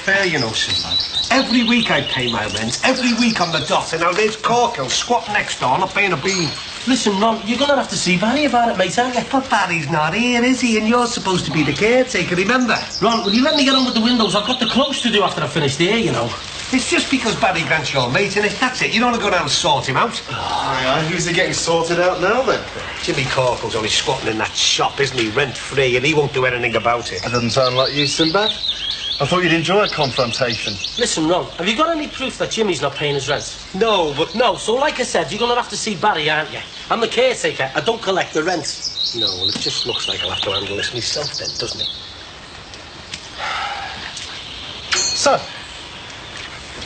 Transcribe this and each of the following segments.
fair, you know, Sinbad. Every week I pay my rent, every week on the dot, and now there's Corkill squatting next door, not paying a bean. Listen, Ron, you're gonna have to see Barry about it, mate, aren't you? But Barry's not here, is he? And you're supposed to be the caretaker, remember? Ron, will you let me get on with the windows? I've got the clothes to do after I finish here, you know. It's just because Barry Grant's your mate, and that's it. You don't want to go down and sort him out. Oh, who's he getting sorted out now, then? Jimmy Corkill's only squatting in that shop, isn't he? Rent-free, and he won't do anything about it. That doesn't sound like you, Sinbad. I thought you'd enjoy a confrontation. Listen, Ron, have you got any proof that Jimmy's not paying his rent? No, but... No, so like I said, you're gonna have to see Barry, aren't you? I'm the caretaker. I don't collect the rent. No, well, it just looks like I'll have to handle this myself then, doesn't it? So,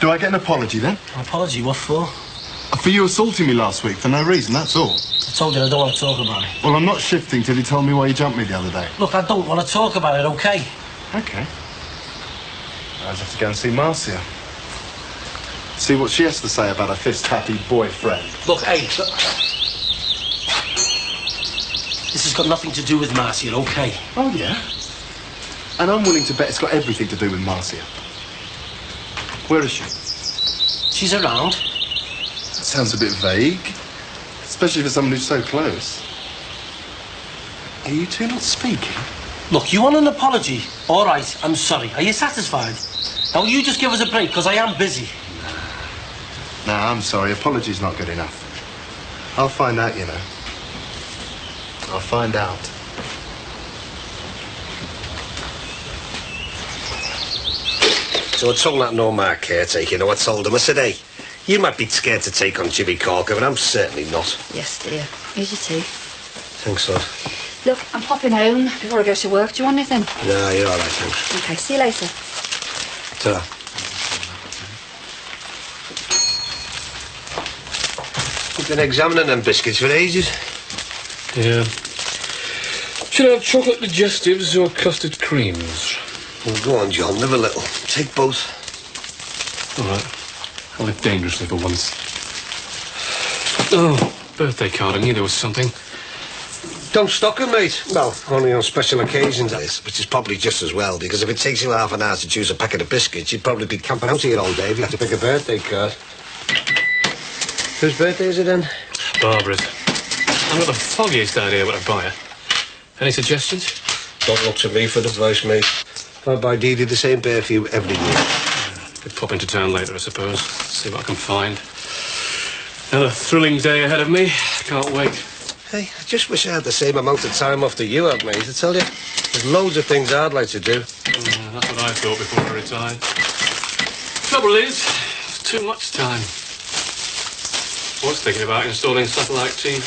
do I get an apology, then? An apology? What for? For you assaulting me last week for no reason, that's all. I told you I don't want to talk about it. Well, I'm not shifting till you tell me why you jumped me the other day. Look, I don't want to talk about it, OK? OK. I just have to go and see Marcia. See what she has to say about her fist-happy boyfriend. Look, hey, look. This has got nothing to do with Marcia, OK? Oh, yeah? And I'm willing to bet it's got everything to do with Marcia. Where is she? She's around. That sounds a bit vague, especially for someone who's so close. Are you two not speaking? Look, you want an apology? All right, I'm sorry. Are you satisfied? Now, will you just give us a break, because I am busy. No, I'm sorry. Apology's not good enough. I'll find out, you know. I'll find out. So I told that Norma caretaker, you know, I told him, I said, hey, you might be scared to take on Jimmy Corker, but I'm certainly not. Yes, dear. Here's your tea. Thanks, love. Look, I'm popping home before I go to work. Do you want anything? No, you're all right, thanks. OK, see you later. Ta-ra. You've been examining them biscuits for ages. Yeah. Should I have chocolate digestives or custard creams? Well, go on, John, live a little. Take both. All right. I'll live dangerously for once. Oh, birthday card. I knew there was something. Don't stock them, mate. Well, only on special occasions, that is, which is probably just as well, because if it takes you half an hour to choose a packet of biscuits, you'd probably be camping out here all day if you had to pick a birthday card. Whose birthday is it, then? Barbara's. I've got the foggiest idea what I'd buy her. Any suggestions? Don't look to me for advice, mate. I buy Dee Dee the same perfume every year. Could pop into town later, I suppose. See what I can find. Another thrilling day ahead of me. Can't wait. Hey, I just wish I had the same amount of time off that you had, mate, I tell you. There's loads of things I'd like to do. That's what I thought before I retired. Trouble is, it's too much time. I was thinking about installing satellite TV.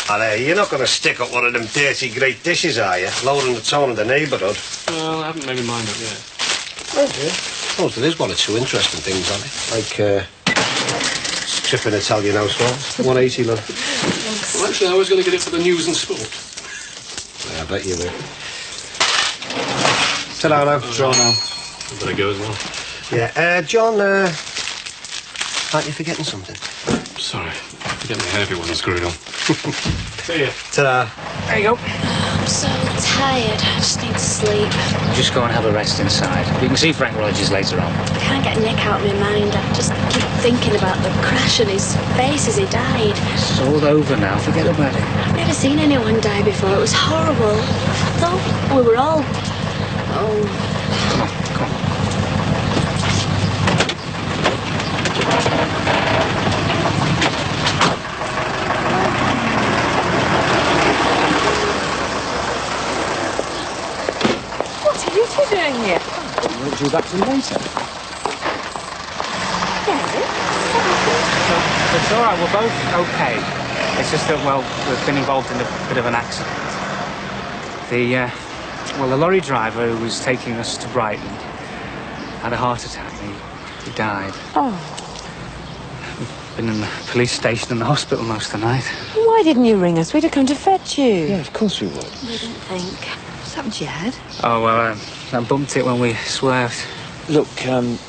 Allez, you're not going to stick up one of them dirty great dishes, are you? Lowering the tone of the neighbourhood. Well, I haven't made my mind up yet. Oh, yeah. Oh, there is one or two interesting things on it. Like, stripping Italian housewives. 180, love. Well, actually, I was going to get it for the news and sport. Yeah, I bet you will. Ta-da, now. Draw now. I better go as well. Yeah, John, aren't you forgetting something? Sorry. Forget my hair if it wasn't screwed on. See ya. Ta-da. There you go. I'm so tired. I just need to sleep. Just go and have a rest inside. You can see Frank Rogers later on. I can't get Nick out of my mind. I just keep thinking about the crash and his face as he died. It's all over now. Forget about it. I've never seen anyone die before. It was horrible. I thought we were all... Oh... Come on, come on. What are you doing here? We'll do that till later. It's all right, we're both okay. It's just that, well, we've been involved in a bit of an accident. The lorry driver who was taking us to Brighton had a heart attack. He died. Oh. We've been in the police station and the hospital most of the night. Why didn't you ring us? We'd have come to fetch you. Yeah, of course we would. I didn't think. What's happened to your head? Oh, well, I bumped it when we swerved. Look,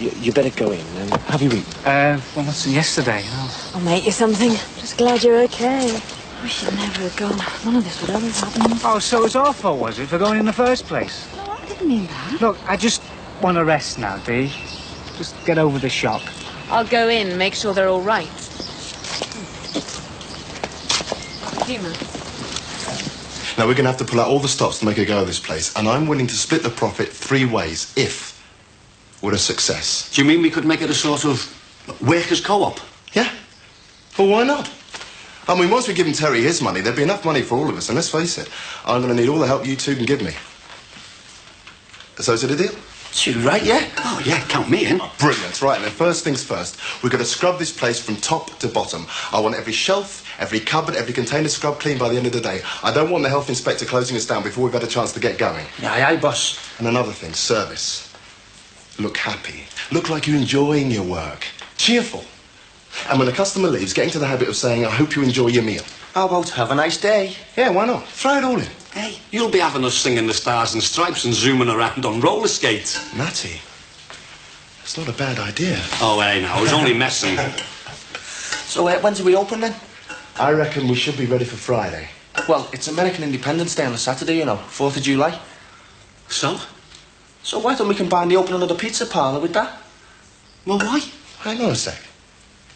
you better go in. Have you eaten? Well, that's yesterday. Oh. I'll make you something. Just glad you're okay. Wish you'd never have gone. None of this would ever have happened. Oh, so it's our fault, was it, for going in the first place? No, I didn't mean that. Look, I just want to rest now, Dee. Just get over the shock. I'll go in, make sure they're all right. Human. Now, we're going to have to pull out all the stops to make a go of this place, and I'm willing to split the profit 3 ways if we're a success. Do you mean we could make it a sort of workers' co-op? Yeah. Well, why not? I mean, once we give him Terry his money, there'd be enough money for all of us, and let's face it, I'm going to need all the help you two can give me. So is it a deal? You right, yeah? Oh, yeah, count me in. Oh, brilliant. Right, and then first things first, we're going to scrub this place from top to bottom. I want every shelf, every cupboard, every container scrubbed clean by the end of the day. I don't want the health inspector closing us down before we've had a chance to get going. Aye, aye, boss. And another thing, service. Look happy. Look like you're enjoying your work. Cheerful. And when a customer leaves, get into the habit of saying, I hope you enjoy your meal. How about have a nice day? Yeah, why not? Throw it all in. Hey, you'll be having us singing the Stars and Stripes and zooming around on roller skates. Matty, it's not a bad idea. Oh, hey, now, I was only messing. So, when do we open then? I reckon we should be ready for Friday. Well, it's American Independence Day on a Saturday, you know, 4th of July. So? So why don't we combine the opening of the pizza parlour with that? Well, why? Hang on a sec.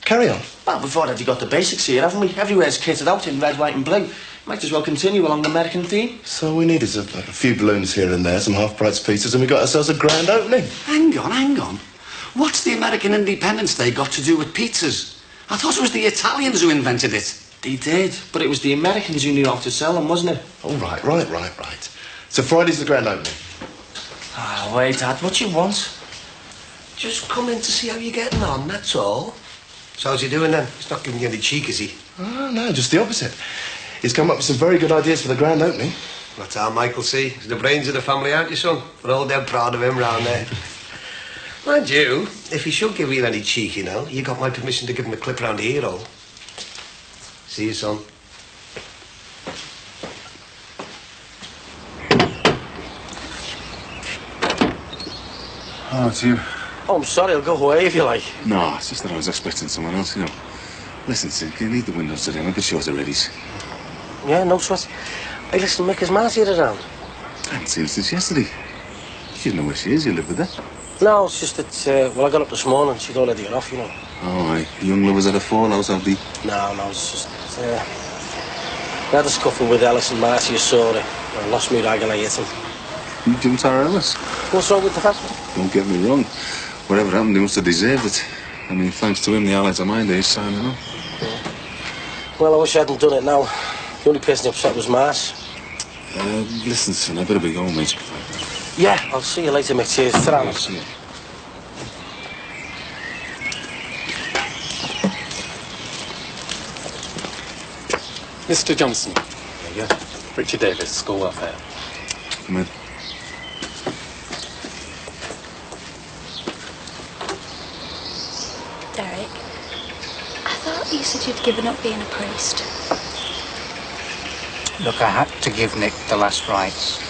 Carry on. Well, we've already got the basics here, haven't we? Everywhere's kitted out in red, white and blue. Might as well continue along the American theme. So all we need is a few balloons here and there, some half-price pizzas, and we got ourselves a grand opening. Hang on. What's the American Independence Day got to do with pizzas? I thought it was the Italians who invented it. They did, but it was the Americans who knew how to sell them, wasn't it? Oh, right. So Friday's the grand opening. Ah, wait, Dad, what you want? Just come in to see how you're getting on, that's all. So how's he doing then? He's not giving you any cheek, is he? Oh, no, just the opposite. He's come up with some very good ideas for the grand opening. That's how Michael see. He's the brains of the family, aren't you, son? We're all dead proud of him round there. Mind you, if he should give you any cheek, you know, you got my permission to give him a clip round the ear hole. See you, son. Oh, it's you. Oh, I'm sorry, I'll go away if you like. No, it's just that I was expecting someone else, you know. Listen, Sid, you need the windows today. Make sure they're ready. Yeah, no sweat. Hey, listen, Mick, is Marcy around? I haven't seen her since yesterday. You don't know where she is. You live with her. No, it's just that, well, I got up this morning. She'd already got off, you know. Oh, aye. The young lovers had a fallout, have they? No, it's just, we had a scuffle with Ellis and Marcy. You saw it. I lost me rag and I hit him. You jumped our Ellis? What's wrong with the fat? Don't get me wrong. Whatever happened, he must have deserved it. I mean, thanks to him, the Allies of my days signing up. Yeah. Well, I wish I hadn't done it now. The only person upset was Mars. Listen, son, I better be going, mate. Yeah, I'll see you later, mate. Cheers. Ta-ra. I'll see you. Mr. Johnson. Yeah. Richard Davis, School Welfare. Come in. Derek, I thought you said you'd given up being a priest. Look, I had to give Nick the last rites.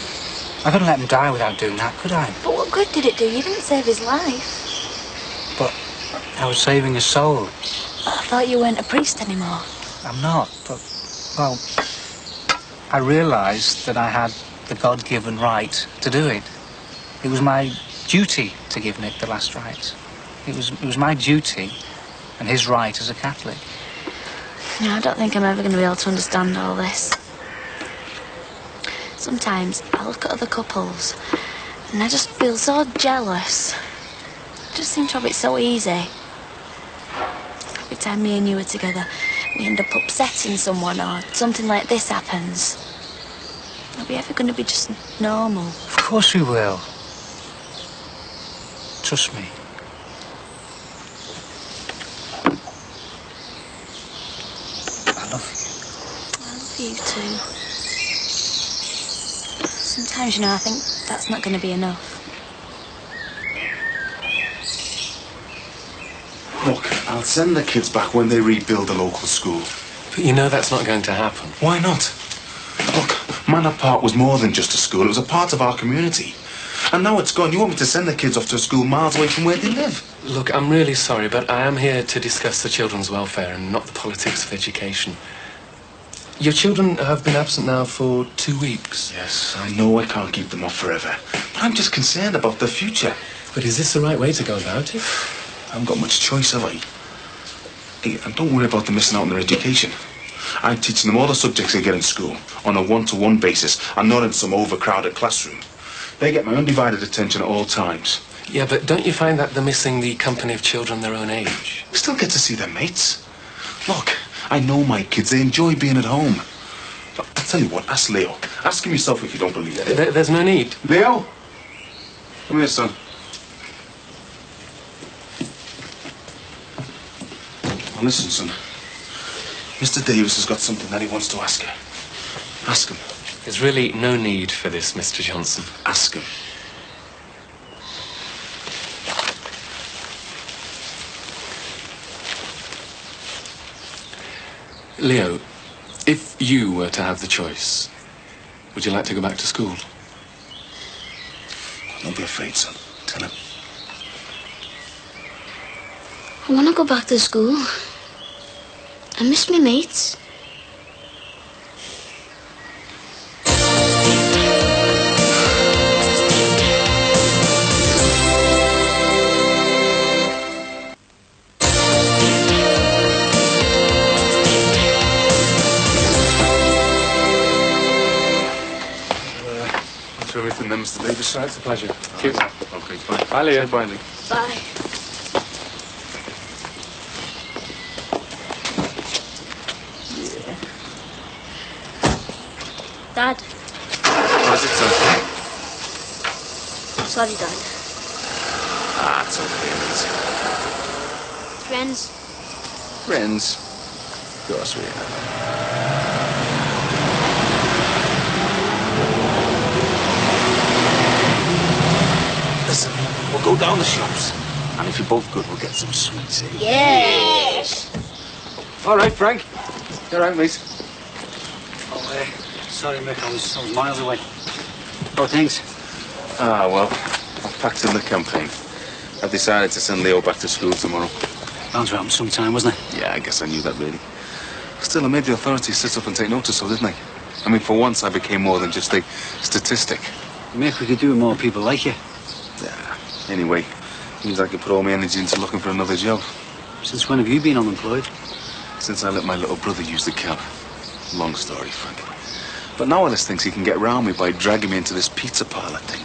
I couldn't let him die without doing that, could I? But what good did it do? You didn't save his life. But I was saving his soul. I thought you weren't a priest anymore. I'm not, but, well, I realised that I had the God-given right to do it. It was my duty to give Nick the last rites. It was my duty and his right as a Catholic. No, I don't think I'm ever going to be able to understand all this. Sometimes I look at other couples and I just feel so jealous. I just seem to have it so easy. Every time me and you are together, we end up upsetting someone or something like this happens. Are we ever going to be just normal? Of course we will. Trust me. I love you. I love you too. Sometimes, you know, I think that's not going to be enough. Look, I'll send the kids back when they rebuild the local school. But you know that's not going to happen. Why not? Look, Manor Park was more than just a school. It was a part of our community. And now it's gone. You want me to send the kids off to a school miles away from where they live? Look, I'm really sorry, but I am here to discuss the children's welfare and not the politics of education. Your children have been absent now for 2 weeks. Yes, I know I can't keep them off forever. But I'm just concerned about the future. But is this the right way to go about it? I haven't got much choice, have I? Hey, and don't worry about them missing out on their education. I'm teaching them all the subjects they get in school on a one-to-one basis and not in some overcrowded classroom. They get my undivided attention at all times. Yeah, but don't you find that they're missing the company of children their own age? They still get to see their mates. Look, I know my kids. They enjoy being at home. Look, I'll tell you what, ask Leo. Ask him yourself if you don't believe it. There's no need. Leo? Come here, son. Now listen, son. Mr. Davis has got something that he wants to ask you. Ask him. There's really no need for this, Mr. Johnson. Ask him. Leo, if you were to have the choice, would you like to go back to school? Don't be afraid, son. Tell him. I want to go back to school. I miss my mates. That's everything then, Mr. Davis. It's a pleasure. Okay, bye. Bye, Leo. Say bye, Lee. Bye. Dad. What is it, son? Sorry, Dad. Ah, it's okay, mate. Friends. Friends? Of course we have. Listen, we'll go down the shops. And if you're both good, we'll get some sweets, eh? Yes. All right, Frank. You all right, mate? Oh, sorry, Mick. I was miles away. Oh, thanks. Ah, well, I've packed in the campaign. I've decided to send Leo back to school tomorrow. Bound to happen sometime, wasn't it? Yeah, I guess I knew that, really. Still, I made the authorities sit up and take notice of, didn't I? I mean, for once, I became more than just a statistic. Mick, we could do with more people like you. Yeah. Anyway, means I can put all my energy into looking for another job. Since when have you been unemployed? Since I let my little brother use the cab. Long story, Frank. But now Ellis thinks he can get round me by dragging me into this pizza parlor thing.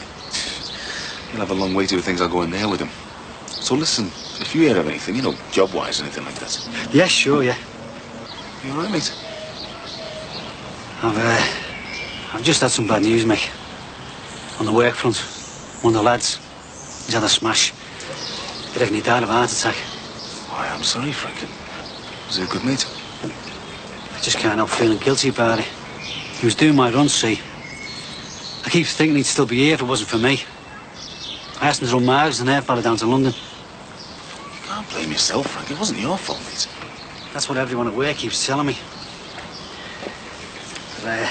He'll have a long way to do things I'll go in there with him. So listen, if you hear of anything, you know, job-wise, anything like that. Yeah, sure, yeah. You all right, mate? I've just had some bad news, Mick. On the work front, one of the lads, he's had a smash. They reckon he died of a heart attack. Why, I'm sorry, Frank. Was he a good mate? I just can't help feeling guilty about it. He was doing my run, see. I keep thinking he'd still be here if it wasn't for me. I asked him to run miles and airfare down to London. You can't blame yourself, Frank. It wasn't your fault, mate. That's what everyone at work keeps telling me. But,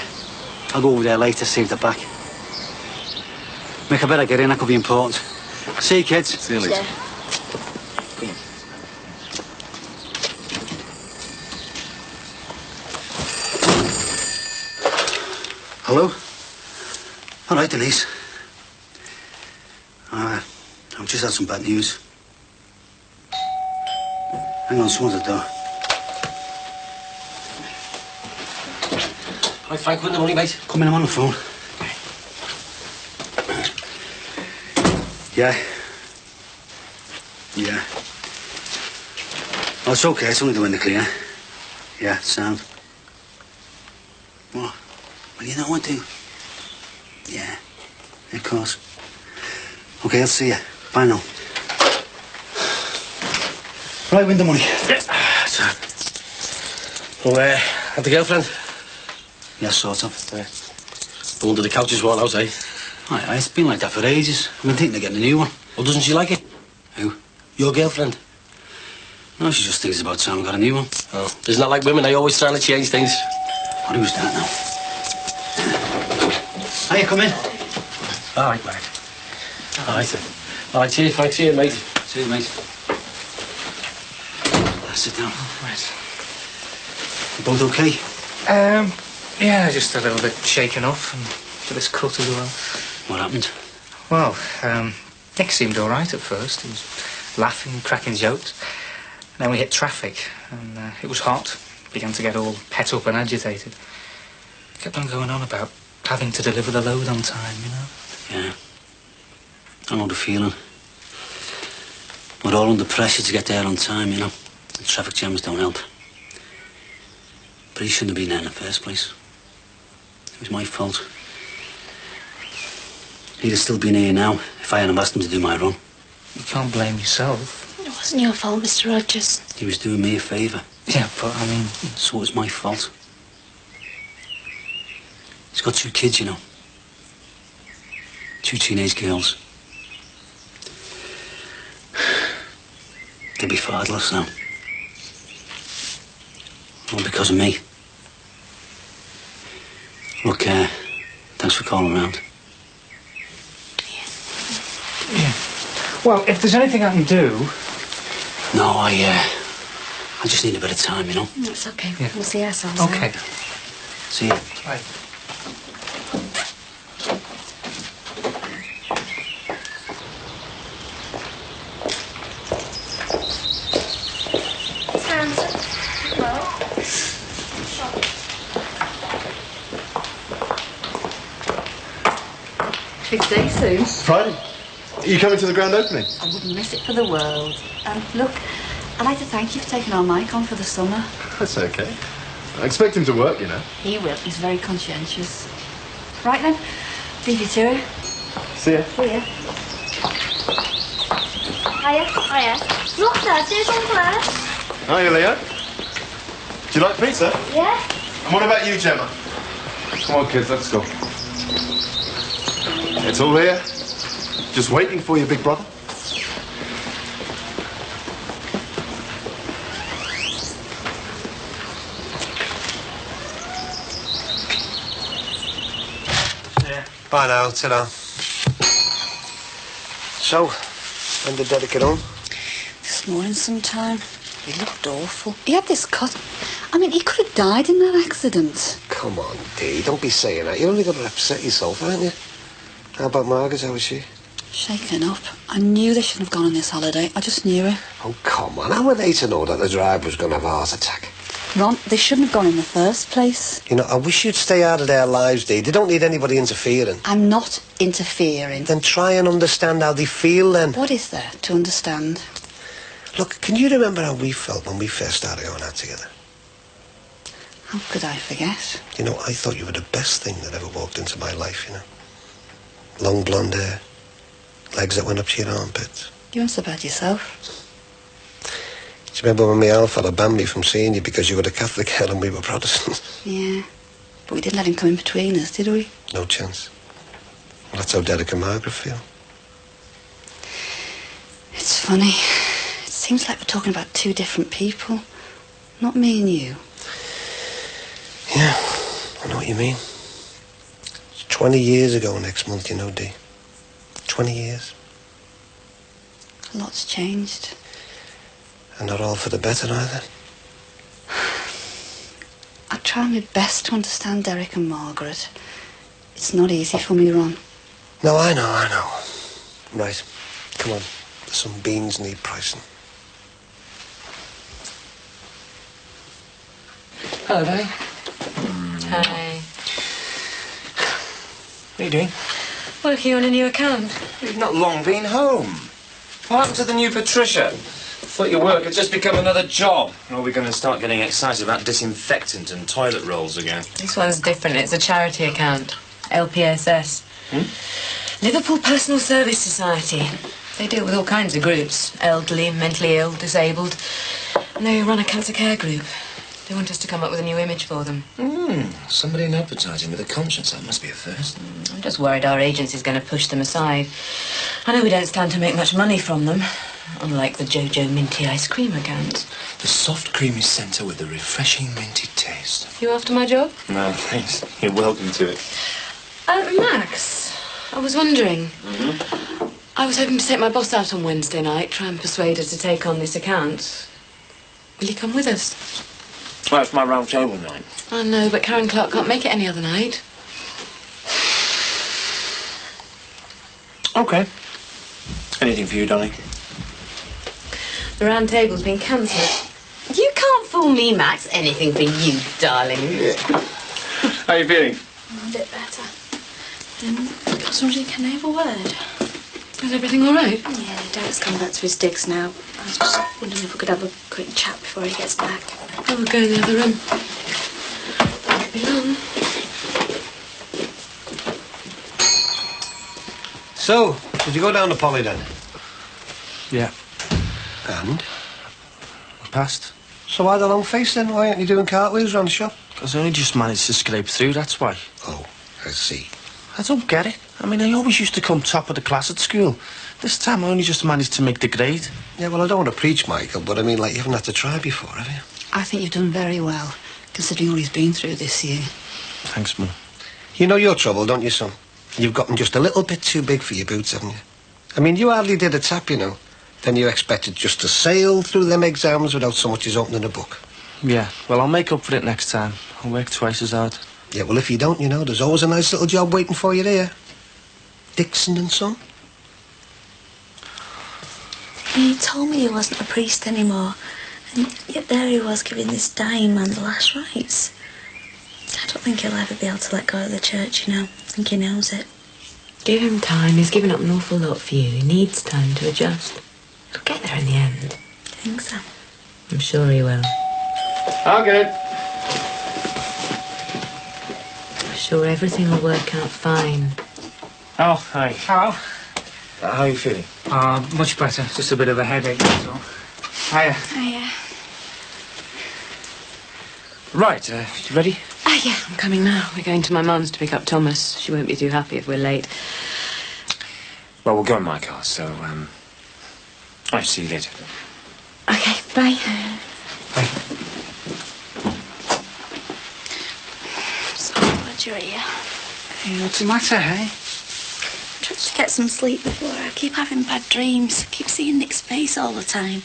I'll go over there later, see if they're back. Mick, I better get in. That could be important. See you, kids. See you later. Yeah. Come on. Hello? All right, Denise. I've just had some bad news. Hang on, someone's at the door. Right, Frank, win the money, mate. Come in, I'm on the phone. Yeah. Yeah. Oh, it's okay. It's only doing the clear. Yeah, sound. What? Well, you know what, do? Yeah. Of course. Okay, I'll see you. Bye now. Right, win the money. Yeah. So, had the girlfriend? Yeah, sort of. Yeah. Under the couches while I was, eh? Aye, it's been like that for ages. I've been thinking of getting a new one. Well, doesn't she like it? Who? Your girlfriend? No, she just thinks it's about time we got a new one. Oh, isn't that like women? They always trying to change things. What was that now? Hiya, come in. All right, mate. All right, sir. All right, cheers, Frank. See you, mate. See you, mate. Sit down. Right. You both okay? Yeah, just a little bit shaken off and for this cut as well. What happened? Well, Nick seemed all right at first. He was laughing, cracking jokes. And then we hit traffic, and it was hot. Began to get all pet up and agitated. Kept on going on about having to deliver the load on time, you know? Yeah. I know the feeling. We're all under pressure to get there on time, you know. The traffic jams don't help. But he shouldn't have been there in the first place. It was my fault. He'd have still been here now if I hadn't asked him to do my run. You can't blame yourself. It wasn't your fault, Mr. Rogers. He was doing me a favour. Yeah, but I mean... So it was my fault. He's got 2 kids, you know. 2 teenage girls. They'll be fatherless now. All because of me. Look, thanks for calling round. Yeah. Well, if there's anything I can do... No, I just need a bit of time, you know. That's okay. Yeah. We'll see ourselves Okay. out. See you. Bye. Big day soon. Friday. Are you coming to the grand opening? I wouldn't miss it for the world. Look, I'd like to thank you for taking our Mike on for the summer. That's okay. I expect him to work, you know. He will. He's very conscientious. Right then, leave you to it. See ya. See ya. Hiya. Look, Dad, there's Uncle Ed. Hiya, Leo. Do you like pizza? Yeah? And what about you, Gemma? Come on, kids, let's go. It's all here. Just waiting for you, big brother. Bye now, ta-ra. So, when did Derek get home? This morning sometime. He looked awful. He had this cut. I mean, he could have died in that accident. Come on, Dee, don't be saying that. You're only going to upset yourself, aren't you? How about Margaret? How was she? Shaken up. I knew they shouldn't have gone on this holiday. I just knew it. Oh, come on. How were they to know that the driver was going to have a heart attack? Ron, they shouldn't have gone in the first place. You know, I wish you'd stay out of their lives, Dee. They don't need anybody interfering. I'm not interfering. Then try and understand how they feel, then. What is there to understand? Look, can you remember how we felt when we first started going out together? How could I forget? You know, I thought you were the best thing that ever walked into my life, you know. Long blonde hair, legs that went up to your armpits. You weren't so bad yourself. Do you remember when my old fella banned me from seeing you because you were a Catholic girl and we were Protestants? Yeah. But we didn't let him come in between us, did we? No chance. Well, that's how Derek and Margaret feel. It's funny. It seems like we're talking about 2 different people. Not me and you. Yeah, I know what you mean. It's 20 years ago next month, you know, Dee. 20 years. A lot's changed. And not all for the better, either. I try my best to understand Derek and Margaret. It's not easy for me, Ron. No, I know. Right, come on. Some beans need pricing. Hello, Daddy. Hi. What are you doing? Working on a new account. You've not long been home. What happened to the new Patricia? Thought your work had just become another job. Or are we going to start getting excited about disinfectant and toilet rolls again? This one's different. It's a charity account. LPSS. Liverpool Personal Service Society. They deal with all kinds of groups. Elderly, mentally ill, disabled. And they run a cancer care group. They want us to come up with a new image for them. Somebody in advertising with a conscience. That must be a first. I'm just worried our agency's going to push them aside. I know we don't stand to make much money from them. Unlike the Jojo Minty ice cream account. The soft creamy centre with the refreshing minty taste. You after my job? No, thanks. You're welcome to it. Max, I was wondering. I was hoping to take my boss out on Wednesday night, try and persuade her to take on this account. Will you come with us? Well, it's my round table night. I know, but Karen Clark can't make it any other night. Okay. Anything for you, darling? The round table's been cancelled. You can't fool me, Max. Anything for you, darling. How are you feeling? A bit better. I was wondering, can I have a word? Is everything all right? Yeah, Dad's come back to his digs now. I was just wondering if we could have a quick chat before he gets back. I will go in the other room. Won't be long. So, did you go down to Polly then? Yeah. And? Passed. So why the long face then? Why aren't you doing cartwheels around the shop? Because I only just managed to scrape through, that's why. Oh, I see. I don't get it. I mean, I always used to come top of the class at school. This time I only just managed to make the grade. Yeah, well, I don't want to preach, Michael, but I mean, like, you haven't had to try before, have you? I think you've done very well, considering all he's been through this year. Thanks, Mum. You know your trouble, don't you, son? You've gotten just a little bit too big for your boots, haven't you? I mean, you hardly did a tap, you know. Then you expected just to sail through them exams without so much as opening a book. Yeah, well, I'll make up for it next time. I'll work twice as hard. Yeah, well, if you don't, you know, there's always a nice little job waiting for you there. Dixon and Son. He told me he wasn't a priest anymore, and yet there he was giving this dying man the last rites. I don't think he'll ever be able to let go of the church, you know. I think he knows it. Give him time. He's given up an awful lot for you. He needs time to adjust. He'll get there in the end. I think so. I'm sure he will. I'll get it. I'm sure everything will work out fine. Oh, hi. Hello. How are you feeling? Much better. Just a bit of a headache, that's all. Hiya. Hiya. Right, you ready? Yeah, I'm coming now. We're going to my mum's to pick up Thomas. She won't be too happy if we're late. Well, we'll go in my car, so, I'll see you later. Okay, bye. Bye. So glad you're here. Hey, what's the matter, hey? I'm trying to get some sleep before I keep having bad dreams. I keep seeing Nick's face all the time.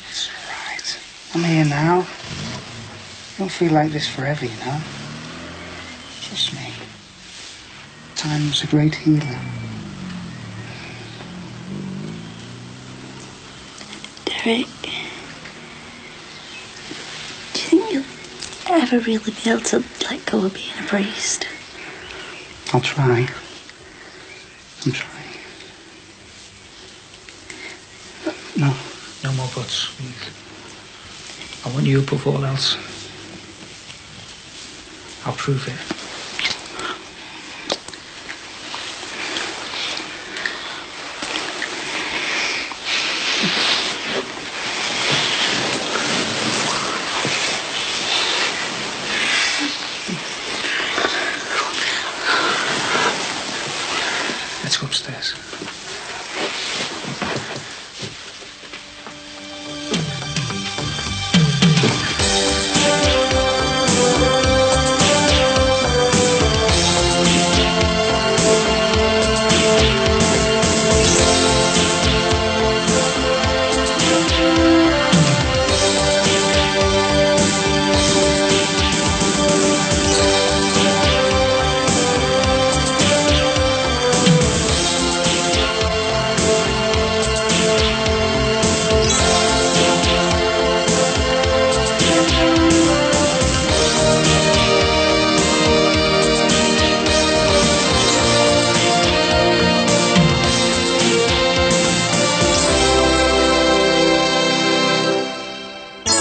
Right. I'm here now. You don't feel like this forever, you know. Trust me. Time's a great healer. Derek, do you think you'll ever really be able to let go of being a priest? I'll try. I'm trying. No more buts, please. I want you above all else. I'll prove it. Let's go upstairs.